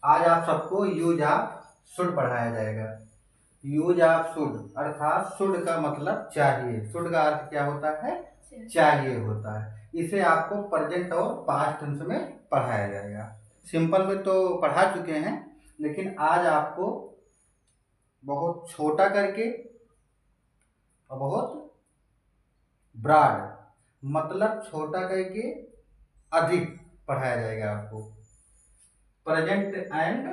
आज आप सबको यूज ऑफ शुड पढ़ाया जाएगा। यूज ऑफ शुड अर्थात शुड का मतलब चाहिए। शुड का अर्थ क्या होता है? चाहिए होता है। इसे आपको प्रेजेंट और पास्ट टेंस में पढ़ाया जाएगा। सिंपल में तो पढ़ा चुके हैं, लेकिन आज आपको बहुत छोटा करके और बहुत ब्रॉड मतलब छोटा करके अधिक पढ़ाया जाएगा आपको। प्रेजेंट एंड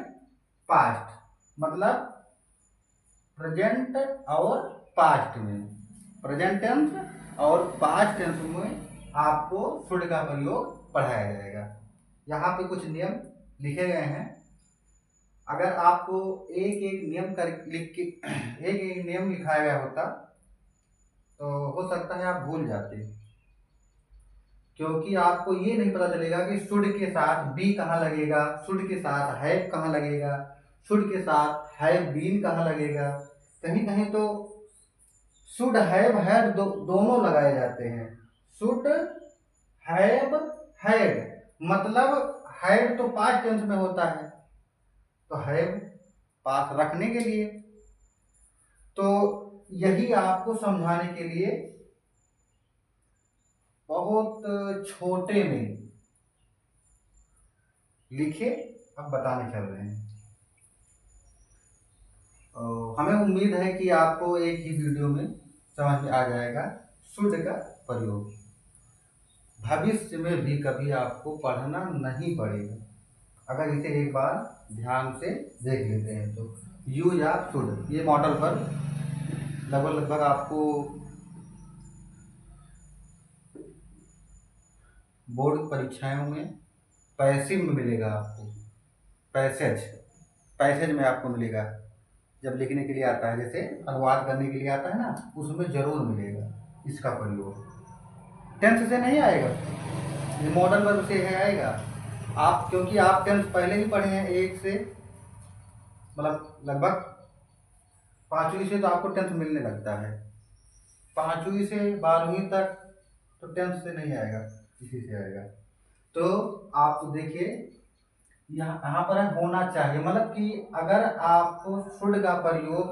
पास्ट मतलब प्रेजेंट और पास्ट में, प्रेजेंट टेंस और पास्ट टेंस में आपको शुड का प्रयोग पढ़ाया जाएगा। यहाँ पे कुछ नियम लिखे गए हैं। अगर आपको एक एक नियम कर लिख के एक एक नियम लिखाया गया होता तो हो सकता है आप भूल जाते, क्योंकि आपको ये नहीं पता चलेगा कि शुड के साथ बी कहाँ लगेगा, शुड के साथ हैव कहाँ लगेगा, शुड के साथ हैव बीन कहाँ लगेगा। कहीं कहीं तो शुड हैव हैड दोनों लगाए जाते हैं। शुड हैव हैड मतलब हैड तो पास्ट टेंस में होता है, तो हैव पास रखने के लिए। तो यही आपको समझाने के लिए बहुत छोटे में लिखे अब बताने चल रहे हैं। हमें उम्मीद है कि आपको एक ही वीडियो में समझ में आ जाएगा शुड का प्रयोग। भविष्य में भी कभी आपको पढ़ना नहीं पड़ेगा अगर इसे एक बार ध्यान से देख लेते हैं तो। यूज ऑफ शुड ये मॉडल पर लगभग आपको बोर्ड परीक्षाओं में पैसिव में मिलेगा। आपको पैसेज पैसेज में आपको मिलेगा, जब लिखने के लिए आता है, जैसे अनुवाद करने के लिए आता है ना, उसमें जरूर मिलेगा इसका प्रयोग। टेंथ से नहीं आएगा, ये मॉडल वर्ब से आएगा। आप क्योंकि आप टेंथ पहले ही पढ़े हैं, एक से मतलब लगभग 5वीं से तो आपको टेंथ मिलने लगता है। 5वीं से 12वीं तक तो टेंथ से नहीं आएगा, इसी से आएगा। तो आप देखिए यहाँ पर है होना चाहिए, मतलब कि अगर आपको शुड का प्रयोग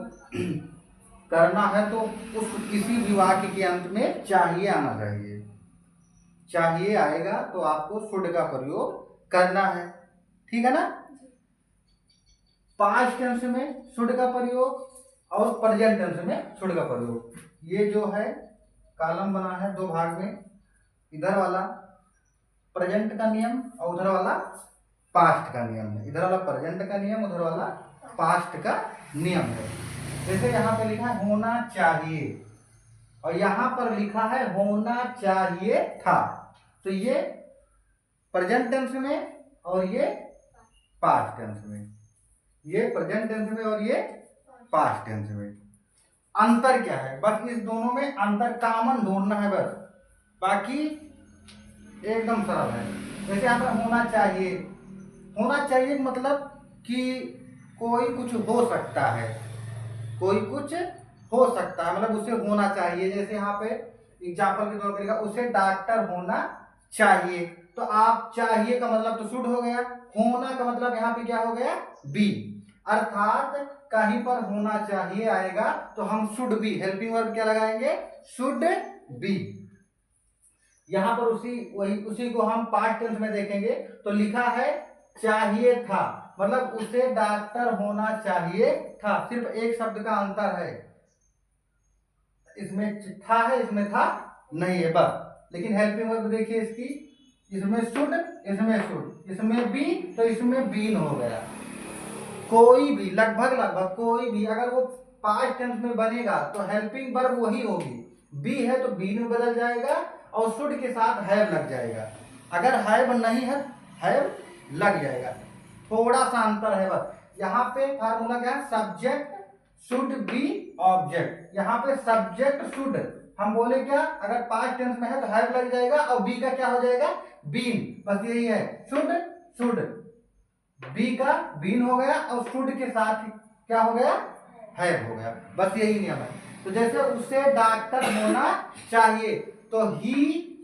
करना है तो उस किसी भी वाक्य के अंत में चाहिए आना चाहिए। चाहिए आएगा तो आपको शुड का प्रयोग करना है, ठीक है ना। पास्ट टेंस में शुड का प्रयोग और प्रेजेंट टेंस में शुड का प्रयोग, ये जो है कॉलम बना है दो भाग में, इधर वाला प्रेजेंट का नियम और उधर वाला पास्ट का नियम है। इधर वाला प्रेजेंट का नियम, उधर वाला पास्ट का नियम है। जैसे यहाँ पे लिखा है होना चाहिए और यहाँ पर लिखा है होना चाहिए था, तो ये प्रेजेंट टेंस में और ये पास्ट टेंस में, ये प्रेजेंट टेंस में और ये पास्ट टेंस में। अंतर क्या है? बस इस दोनों में अंतर कॉमन ढूंढना है बस, बाकी एकदम सरल है। जैसे यहाँ पर होना चाहिए, होना चाहिए मतलब कि कोई कुछ हो सकता है, कोई कुछ हो सकता है मतलब उसे होना चाहिए। जैसे यहाँ पे एग्जाम्पल के तौर पर लिखा उसे डॉक्टर होना चाहिए, तो आप चाहिए का मतलब तो शुड हो गया, होना का मतलब यहाँ पे क्या हो गया? बी। अर्थात कहीं पर होना चाहिए आएगा तो हम शुड बी, हेल्पिंग वर्ब क्या लगाएंगे? Should be. यहाँ पर उसी को हम पास्ट टेंस में देखेंगे तो लिखा है चाहिए था, मतलब उसे डॉक्टर होना चाहिए था। सिर्फ एक शब्द का अंतर है, इसमें था है, इसमें था नहीं है बस। लेकिन हेल्पिंग वर्ब देखिए इसकी, इसमें शुड, इसमें शुड, इसमें बी तो इसमें बीन हो गया। कोई भी लगभग कोई भी अगर वो पास्ट टेंस में बनेगा तो हेल्पिंग वर्ब वही होगी, बी है तो बी में बदल जाएगा और शुड के साथ हैव लग जाएगा। अगर हैव नहीं है हैव लग जाएगा, थोड़ा सा अंतर है बस। यहाँ पे फार्मूला क्या है? Subject should be object. यहाँ पे सब्जेक्ट शुड हम बोले क्या, अगर पास्ट टेंस में है तो हैव लग जाएगा और बी का क्या हो जाएगा? बीन। बस यही है, शुड शुड, बी का बीन हो गया और शुड के साथ क्या हो गया? हैव हो गया। बस यही नियम है। तो जैसे उसे डॉक्टर होना चाहिए तो ही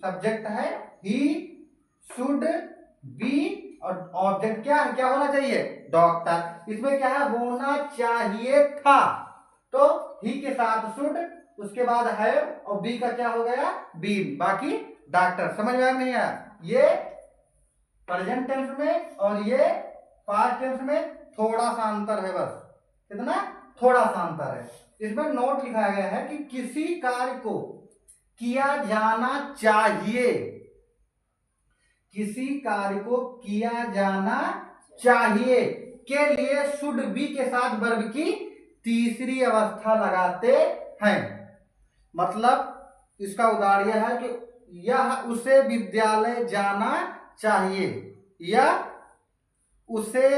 सब्जेक्ट है, ही शुड बी और ऑब्जेक्ट क्या है? क्या होना चाहिए? डॉक्टर। इसमें क्या है, होना चाहिए था, तो ही के साथ शुड, उसके बाद है और बी का क्या हो गया, बीन, बाकी डॉक्टर। समझ में आ नहीं आया? ये प्रेजेंट टेंस में और ये पास्ट टेंस में थोड़ा सा अंतर है, बस कितना, थोड़ा सा अंतर है। इसमें नोट लिखा गया है कि किसी कार्य को किया जाना चाहिए, किसी कार्य को किया जाना चाहिए के लिए शुड बी के साथ वर्ब की तीसरी अवस्था लगाते हैं। मतलब इसका उदाहरण यह है कि यह उसे विद्यालय जाना चाहिए या उसे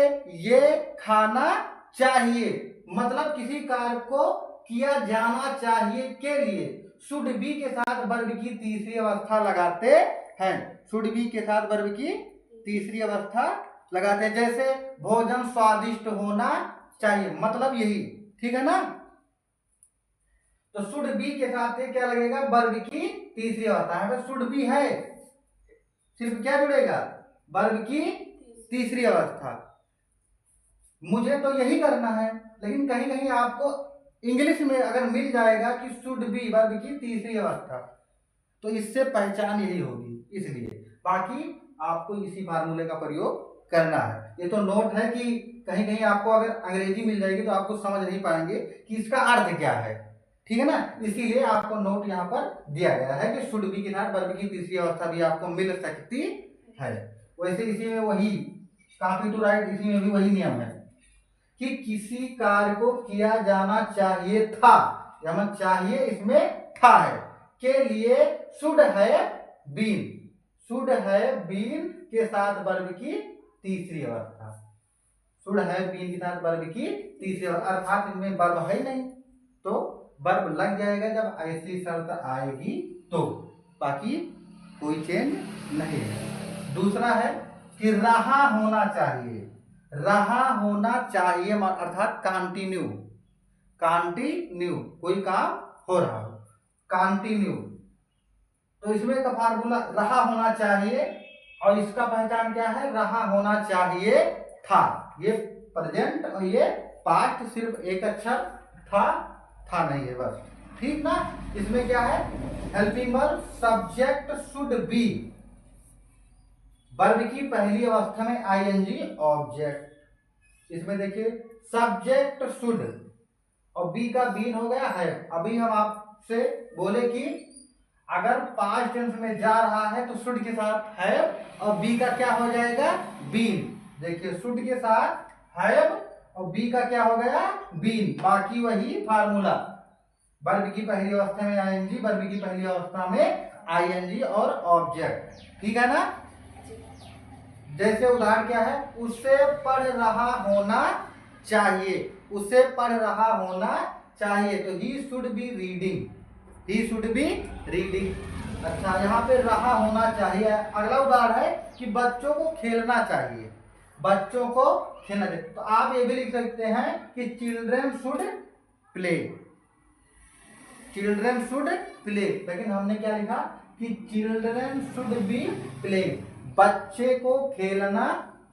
ये खाना चाहिए। मतलब किसी कार्य को किया जाना चाहिए के लिए शुड बी के साथ वर्ब की तीसरी अवस्था लगाते हैं। शुड बी के साथ वर्ब की तीसरी अवस्था लगाते हैं। जैसे भोजन स्वादिष्ट होना चाहिए, मतलब यही, ठीक है ना। तो शुड बी के साथ क्या लगेगा, वर्ब की तीसरी अवस्था है। शुड बी है, सिर्फ क्या जुड़ेगा, वर्ब की तीसरी अवस्था। मुझे तो यही करना है, लेकिन कहीं कहीं आपको इंग्लिश में अगर मिल जाएगा कि शुड बी वर्ब की तीसरी अवस्था, तो इससे पहचान यही होगी, इसलिए बाकी आपको इसी फार्मूले का प्रयोग करना है। ये तो नोट है कि कहीं कहीं आपको अगर अंग्रेजी मिल जाएगी तो आपको समझ नहीं पाएंगे कि इसका अर्थ क्या है, ठीक है ना। इसीलिए आपको नोट यहाँ पर दिया गया है कि शुड बी के साथ वर्ब की तीसरी अवस्था भी आपको मिल सकती है। वैसे इसी में वही कॉपी टू राइट, इसी में भी वही नियम है कि किसी कार्य को किया जाना चाहिए था, या चाहिए इसमें था है, के लिए शुड है बीन, शुड है बीन के साथ वर्ब की तीसरी अवस्था, शुड है बीन के साथ वर्ब की तीसरी अवस्था। अर्थात इनमें वर्ब है नहीं तो वर्ब लग जाएगा जब ऐसी शर्त आएगी तो, बाकी कोई चेंज नहीं है। दूसरा है कि रहा होना चाहिए, रहा होना चाहिए अर्थात कंटिन्यू, कंटिन्यू कोई काम हो रहा हो, कंटिन्यू। तो इसमें का फार्मूला रहा होना चाहिए और इसका पहचान क्या है, रहा होना चाहिए था। ये प्रेजेंट और ये पास्ट, सिर्फ एक अक्षर था नहीं है बस, ठीक ना। इसमें क्या है, helping verb subject should be, verb की पहली अवस्था में आईएनजी ऑब्जेक्ट। इसमें देखिए सब्जेक्ट शुड और बी का बीन हो गया है। अभी हम आपसे बोले कि अगर पास्ट टेंस में जा रहा है तो शुड के साथ है और बी का क्या हो जाएगा, बीन। देखिए शुड के साथ है और बी का क्या हो गया, बीन, बाकी वही फार्मूला, वर्ब की पहली अवस्था में आईएनजी, वर्ब की पहली अवस्था में आईएनजी और ऑब्जेक्ट, ठीक है ना। जैसे उदाहरण क्या है, उसे पढ़ रहा होना चाहिए, उसे पढ़ रहा होना चाहिए, तो he should be reading, he should be reading. अच्छा, यहाँ पे रहा होना चाहिए। अगला उदाहरण है कि बच्चों को खेलना चाहिए, बच्चों को खेलना चाहिए, तो आप ये भी लिख सकते हैं कि children should play, children should play. लेकिन हमने क्या लिखा कि चिल्ड्रन शुड बी प्ले, बच्चे को खेलना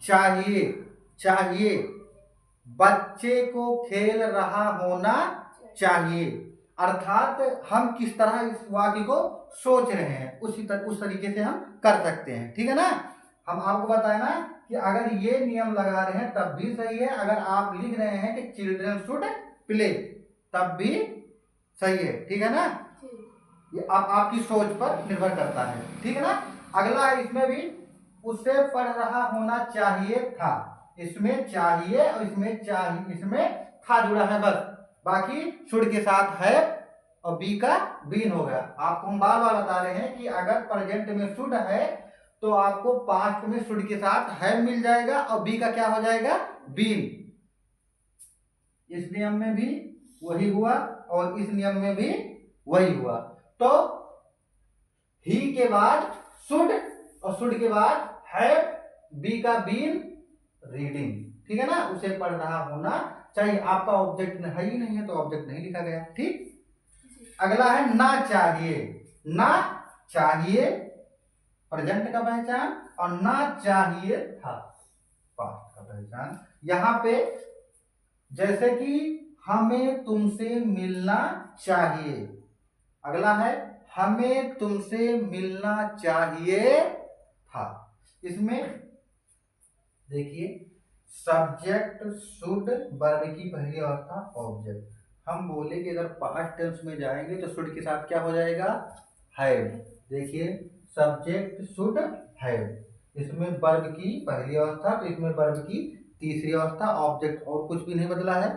चाहिए, चाहिए, बच्चे को खेल रहा होना चाहिए। अर्थात हम किस तरह इस वाक्य को सोच रहे हैं उस तरीके से हम कर सकते हैं, ठीक है ना। हम आपको बताए ना कि अगर ये नियम लगा रहे हैं तब भी सही है, अगर आप लिख रहे हैं कि चिल्ड्रन शुड प्ले तब भी सही है, ठीक है ना। ये आपकी सोच पर निर्भर करता है, ठीक है ना। अगला है, इसमें भी उसे पढ़ रहा होना चाहिए था, इसमें चाहिए और इसमें चाहिए, इसमें था जुड़ा है बस, बाकी शुड के साथ है और बी का बीन हो गया। आपको हम बार बार बता रहे हैं कि अगर प्रेजेंट में शुड है तो आपको पास्ट में शुड के साथ है मिल जाएगा और बी का क्या हो जाएगा, बीन। इस नियम में भी वही हुआ और इस नियम में भी वही हुआ। तो ही के बाद शुड और शुड के बाद है, बी का बीन, रीडिंग, ठीक है ना। उसे पढ़ रहा होना चाहिए, आपका ऑब्जेक्ट है ही नहीं है तो ऑब्जेक्ट नहीं लिखा गया, ठीक। अगला है ना चाहिए, ना चाहिए प्रेजेंट का पहचान और ना चाहिए था पास्ट का पहचान। यहाँ पे जैसे कि हमें तुमसे मिलना चाहिए, अगला है हमें तुमसे मिलना चाहिए था। इसमें देखिए सब्जेक्ट शुड वर्ब की पहली अवस्था ऑब्जेक्ट। हम बोले कि अगर पास्ट टेंस में जाएंगे तो शुड के साथ क्या हो जाएगा, हैव। देखिए सब्जेक्ट शुड हैव, इसमें वर्ब की पहली अवस्था, तो इसमें वर्ब की तीसरी अवस्था ऑब्जेक्ट, और कुछ भी नहीं बदला है।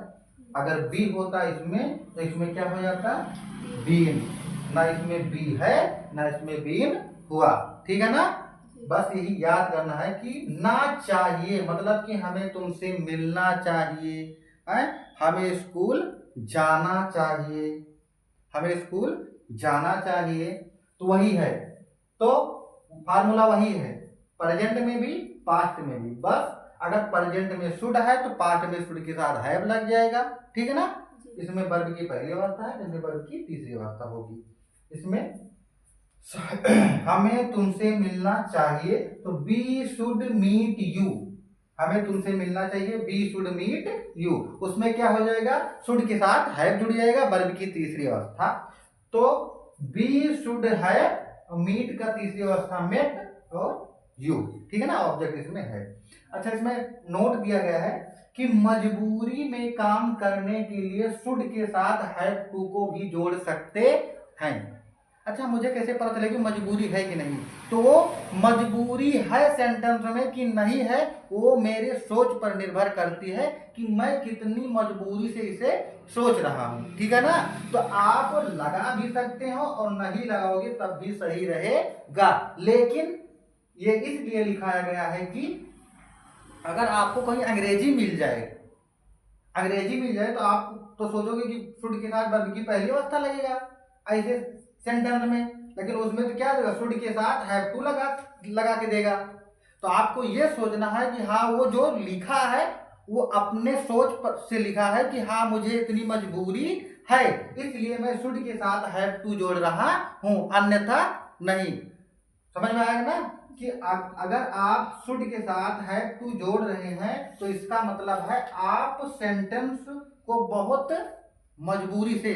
अगर बी होता इसमें तो इसमें क्या हो जाता, बीन। ना इसमें बी है ना इसमें बीन हुआ, ठीक है ना। बस यही याद करना है कि ना चाहिए मतलब कि हमें तुमसे मिलना चाहिए है, हमें स्कूल जाना चाहिए, हमें स्कूल जाना चाहिए, तो वही है। तो फार्मूला वही है प्रेजेंट में भी पास्ट में भी। बस अगर प्रेजेंट में शुड है तो पास्ट में शुड के साथ हैव लग जाएगा, ठीक है ना। इसमें वर्ब की पहली अवस्था है, इसमें वर्ब की तीसरी अवस्था होगी। इसमें हमें तुमसे मिलना चाहिए तो बी शुड मीट यू, हमें तुमसे मिलना चाहिए बी शुड मीट यू, उसमें क्या हो जाएगा, शुड के साथ हैव जुड़ जाएगा, वर्ब की तीसरी अवस्था। तो बी शुड हैव, मीट का तीसरी अवस्था मेट और यू, ठीक है ना, ऑब्जेक्ट इसमें है। अच्छा इसमें नोट दिया गया है कि मजबूरी में काम करने के लिए शुड के साथ हैव टू को भी जोड़ सकते हैं। अच्छा मुझे कैसे पता चलेगी मजबूरी है कि नहीं, तो मजबूरी है सेंटेंस में कि नहीं है वो मेरे सोच पर निर्भर करती है कि मैं कितनी मजबूरी से इसे सोच रहा हूं, ठीक है ना। तो आप लगा भी सकते हो और नहीं लगाओगे तब भी सही रहेगा, लेकिन ये इसलिए लिखाया गया है कि अगर आपको कहीं अंग्रेजी मिल जाए, अंग्रेजी मिल जाए तो आप तो सोचोगे कि शुड के साथ वर्ब की पहली अवस्था लगेगा ऐसे सेंटेंस में, लेकिन उसमें तो क्या देगा, शुड के साथ हैव टू लगा के देगा। तो आपको ये सोचना है कि हाँ वो जो लिखा है वो अपने सोच पर से लिखा है कि हाँ मुझे इतनी मजबूरी है इसलिए मैं शुड के साथ हैव टू जोड़ रहा हूं, अन्यथा नहीं। समझ में आएगा ना कि अगर आप शुड के साथ हैव टू जोड़ रहे हैं तो इसका मतलब है आप सेंटेंस को बहुत मजबूरी से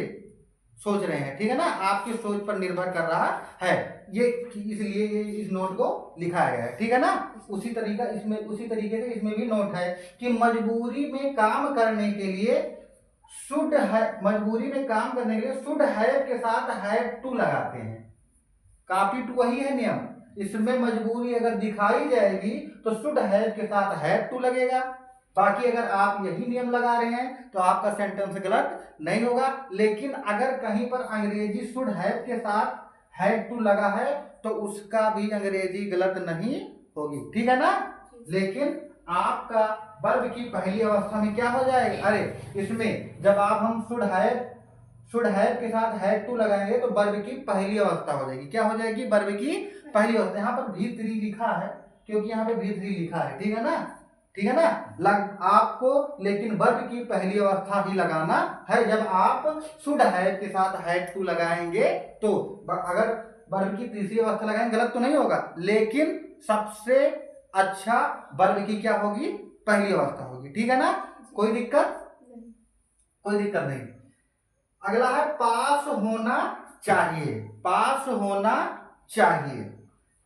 सोच रहे हैं, ठीक है ना, आपकी सोच पर निर्भर कर रहा है ये, इसलिए ये इस नोट को लिखा गया है, ठीक है ना। उसी तरीके से इसमें भी नोट है कि मजबूरी में काम करने के लिए शुड है, मजबूरी में काम करने के लिए शुड हैव के साथ हैव टू लगाते हैं, कॉपी टू वही है नियम। इसमें मजबूरी अगर दिखाई जाएगी तो शुड हैव के साथ हैव टू लगेगा, बाकी अगर आप यही नियम लगा रहे हैं तो आपका सेंटेंस गलत नहीं होगा। लेकिन अगर कहीं पर अंग्रेजी शुड हैव के साथ हैव टू लगा है तो उसका भी अंग्रेजी गलत नहीं होगी, ठीक है ना। लेकिन आपका वर्ब की पहली अवस्था में क्या हो जाएगा, अरे इसमें जब आप हम शुड हैव के साथ हैव टू लगाएंगे तो वर्ब की पहली अवस्था हो जाएगी, क्या हो जाएगी, वर्ब की पहली अवस्था। यहाँ पर भी थ्री लिखा है क्योंकि यहाँ पे भी थ्री लिखा है, ठीक है ना, ठीक है ना। आपको लेकिन वर्ब की पहली अवस्था ही लगाना है जब आप शुड हैव के साथ हैव टू लगाएंगे। तो अगर वर्ब की तीसरी अवस्था लगाएंगे गलत तो नहीं होगा, लेकिन सबसे अच्छा वर्ब की क्या होगी, पहली अवस्था होगी, ठीक है ना। कोई दिक्कत नहीं। अगला है पास होना चाहिए, पास होना चाहिए।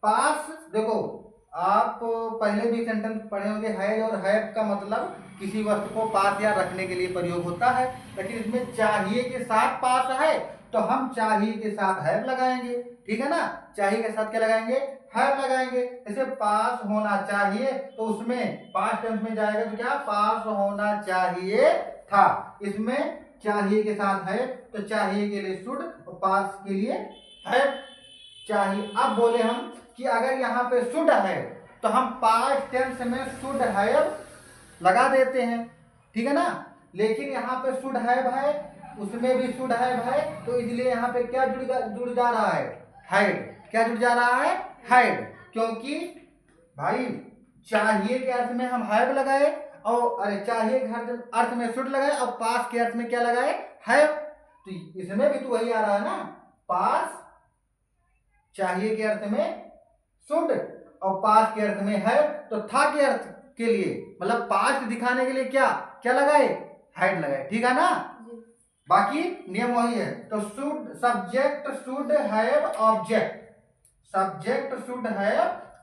पास देखो आप पहले भी सेंटेंस पढ़े होंगे, हैज और हैव का मतलब किसी वस्तु को पास या रखने के लिए प्रयोग होता है, लेकिन इसमें चाहिए के साथ पास है तो हम चाहिए के साथ हैव लगाएंगे, ठीक है ना। चाहिए के साथ क्या लगाएंगे, हैव लगाएंगे। जैसे पास होना चाहिए तो उसमें पास्ट टेंस में जाएगा तो क्या, पास होना चाहिए था, इसमें चाहिए के साथ है तो चाहिए के लिए शुड और पास के लिए है चाहिए। अब बोले हम कि अगर यहाँ पे शुड है तो हम पास्ट टेंस में शुड हैव लगा देते हैं, ठीक है ना। लेकिन यहाँ पे शुड हैव है उसमें भी शुड हैव है तो इसलिए यहाँ पे क्या जुड़ जा रहा है, हैड। क्या जुड़ जा रहा है, हैड, क्योंकि भाई चाहिए के अर्थ में हम हैव लगाए और अरे चाहिए के अर्थ में शुड लगाए और पास के अर्थ में क्या लगाए, हैव। तो इसमें भी तो वही आ रहा है ना, पास चाहिए के अर्थ में शुड और पास के अर्थ में हैव, तो था के अर्थ के लिए, मतलब पास्ट दिखाने के लिए क्या क्या लगाए, हैड लगाए, ठीक है ना। बाकी नियम वही है। तो should, subject should have object, subject should have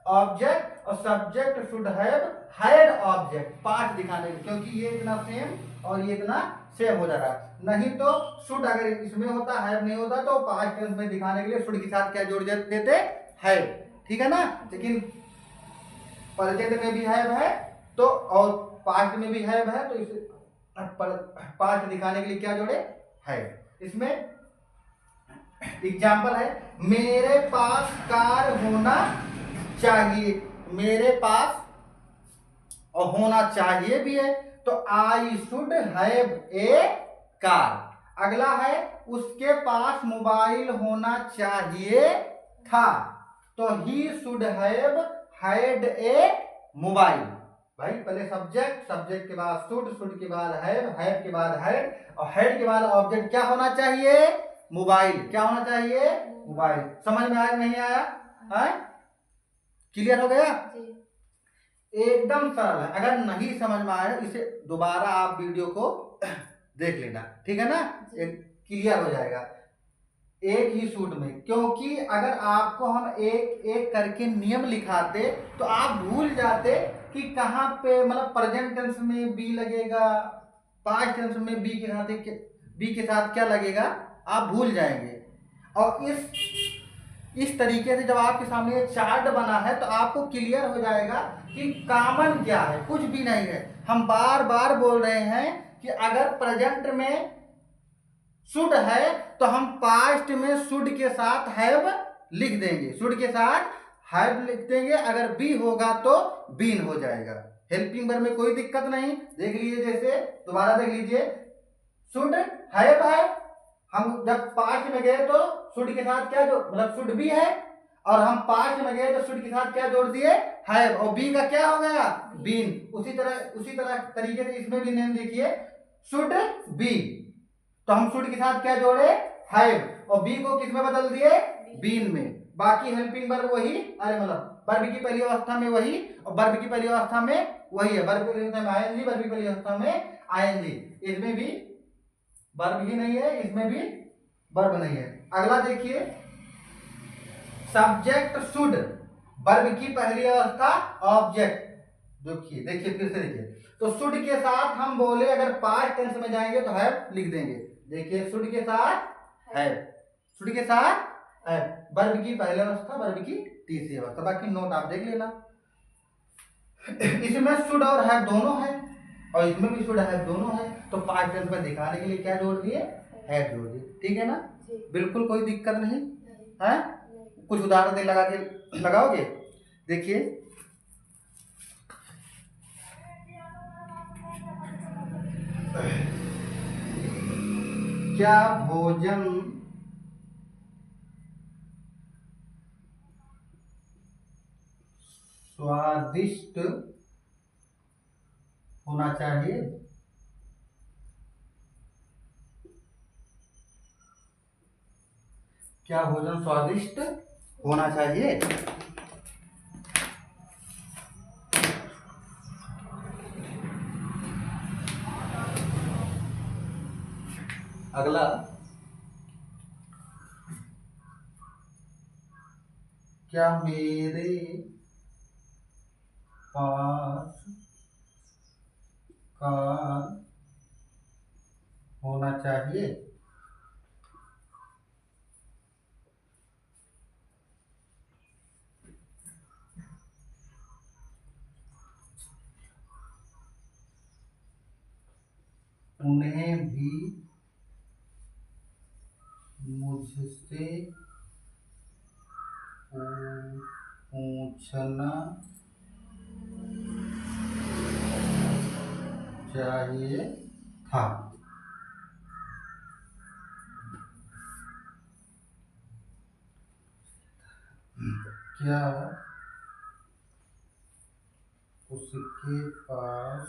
object और subject should have had object past दिखाने के, क्योंकि ये इतना सेम और ये इतना सेम हो जा रहा है। नहीं तो शुड अगर इसमें होता, हैव नहीं होता, तो पास्ट टेंस में दिखाने के लिए शुड के साथ क्या जोड़ देते, हैव, ठीक है ना। लेकिन प्रेजेंट में भी हैव है तो, और पास्ट में भी हैव है, तो इसे पास्ट दिखाने के लिए क्या जोड़े, है। इसमें एग्जाम्पल है, मेरे पास कार होना चाहिए, मेरे पास और होना चाहिए भी है, तो I should have a car. अगला है, उसके पास मोबाइल होना चाहिए था, तो he should have had a mobile. भाई पहले सब्जेक्ट, सब्जेक्ट के बाद शुड, शुड के बाद हैव के बाद हैड, और हैड के बाद ऑब्जेक्ट क्या होना चाहिए, मोबाइल। क्या होना चाहिए, मोबाइल। समझ में आया नहीं आया, है क्लियर हो गया। एकदम सरल है, अगर नहीं समझ में आया इसे दोबारा आप वीडियो को देख लेना, ठीक है ना, क्लियर हो जाएगा एक ही सूट में। क्योंकि अगर आपको हम एक एक करके नियम लिखाते तो आप भूल जाते कि कहाँ पे, मतलब प्रेजेंट टेंस में बी लगेगा, पास्ट टेंस में बी के साथ क्या लगेगा, आप भूल जाएंगे। और इस तरीके से जब आपके सामने एक चार्ट बना है तो आपको क्लियर हो जाएगा कि कॉमन क्या है, कुछ भी नहीं है। हम बार बार बोल रहे हैं कि अगर प्रेजेंट में शुड है तो हम पास्ट में शुड के साथ हैव लिख देंगे, शुड के साथ हैव लिख देंगे। अगर बी होगा तो बीन हो जाएगा। हेल्पिंग वर्ब में कोई दिक्कत नहीं। देख लीजिए, जैसे दोबारा देख लीजिए, शुड हैव है, हम जब पास्ट में गए तो शुड के साथ क्या जो, मतलब शुड भी है, और हम पास्ट में गए तो शुड के साथ क्या जोड़ दिए, हैव, और बी का क्या हो गया, बीन। उसी तरह तरीके से इसमें भी नेम देखिए, शुड बी, तो हम शुड के साथ क्या जोड़े, हैव, और बी को किस में बदल दिए, बीन में। बाकी हेल्पिंग वर्ब वही, अरे मतलब वर्ब की पहली अवस्था में वही, और वर्ब की पहली अवस्था में वही है। वर्ब की पहली अवस्था में आईएनजी, वर्ब की पहली अवस्था में आईएनजी। इसमें भी वर्ब ही नहीं है, इसमें भी वर्ब नहीं है। अगला देखिए, सब्जेक्ट शुड, वर्ब की पहली अवस्था ऑब्जेक्ट। देखिए देखिए फिर से देखिए, तो शुड के साथ हम बोले अगर पास्ट टेंस में जाएंगे तो हैव लिख देंगे। देखिए शुड के साथ हैव, शुड के साथ हैव, वर्ब की पहली अवस्था, वर्ब की तीसरी अवस्था। बाकी नोट आप देख लेना। इसमें शुड और हैव दोनों है, और इसमें भी शुड हैव दोनों है, तो पास्ट टेंस में दिखाने के लिए क्या जोड़ दिए, हैव जोड़ दिए, ठीक है ना। बिल्कुल कोई दिक्कत नहीं है। कुछ उदाहरण दे लगा के लगाओगे, देखिए, क्या भोजन स्वादिष्ट होना चाहिए, क्या भोजन स्वादिष्ट होना चाहिए। अगला, क्या मेरे पास कार होना चाहिए, उन्हें भी मुझसे पूछना चाहिए था। क्या उसके पास,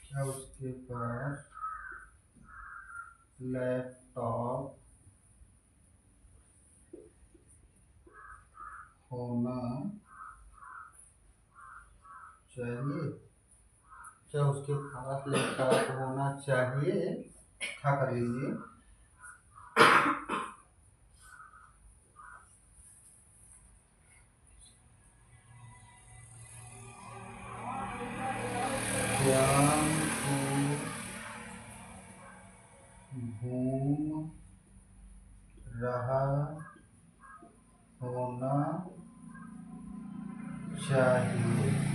क्या उसके पास लैपटॉप होना चाहिए, चाहे उसके पास लैपटॉप होना चाहिए, था कर लीजिए। श्याम को घूम रहा होना चाहिए।